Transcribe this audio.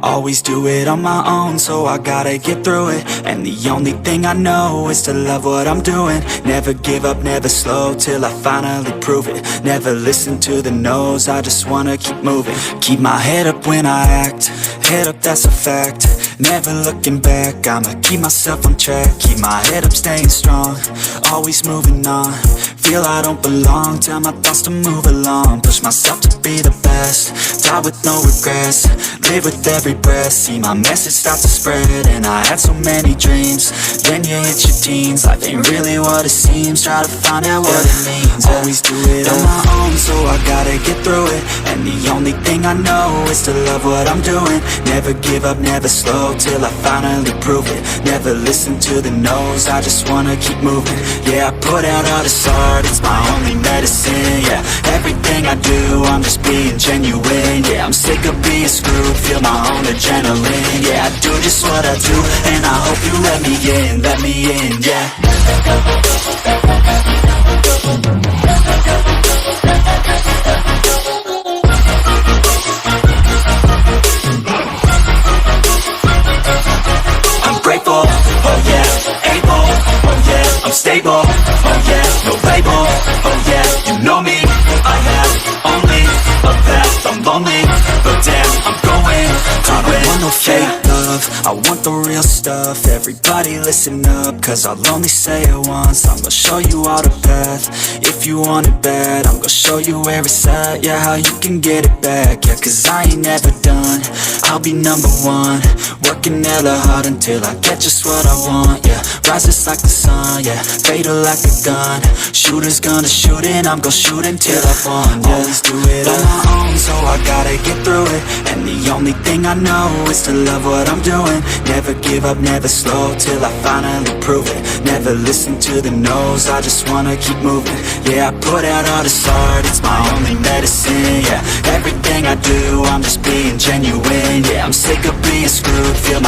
Always do it on my own, so I gotta get through it. And the only thing I know is to love what I'm doing. Never give up, never slow, till I finally prove it. Never listen to the no's, I just wanna keep moving. Keep my head up when I act, head up, that's a fact. Never looking back, I'ma keep myself on track. Keep my head up, staying strong, always moving on. Feel I don't belong, tell my thoughts to move along. Push myself to be the best, die with no regrets. Live with every breath, see my message start to spread. And I had so many dreams, then you hit your teens. Life ain't really what it seems, try to find out what it means. Always do it on my own, so I gotta get through it. And the only thing I know is to love what I'm doing. Never give up, never slow, till I finally prove it. Never listen to the no's, I just wanna keep moving. Yeah, I put out all this art, it's my only medicine. Yeah, everything I do, I'm just being genuine. Yeah, I'm sick of being screwed, feel my own adrenaline. Yeah, I do just what I do, and I hope you let me in, yeah. I'm grateful, oh yeah, able, oh yeah, I'm stable, oh yeah, no label, oh yeah, you know me, I have only a path, I'm lonely, but damn, I'm going to win. I don't want no fake love, I want the real stuff. Everybody listen up, cause I'll only say it once. I'm gonna show you all the path, if you want it bad. I'm gonna show you where it's at, yeah, how you can get it back. Yeah, cause I ain't never done, I'll be number one. Working hella hard until I get just what I want, yeah. Rises like the sun, yeah, fatal like a gun. Shooter's gonna shoot and I'm gonna shoot until I won, yeah. Always do it on my own, so I gotta get through it. And the only thing I know is to love what I'm doing. Never give up, never slow, till I finally prove it. Never listen to the no's, I just wanna keep moving. Yeah, I put out all this art, it's my only medicine. Yeah, everything I do, I'm just being genuine. Yeah, I'm sick of being screwed, feel my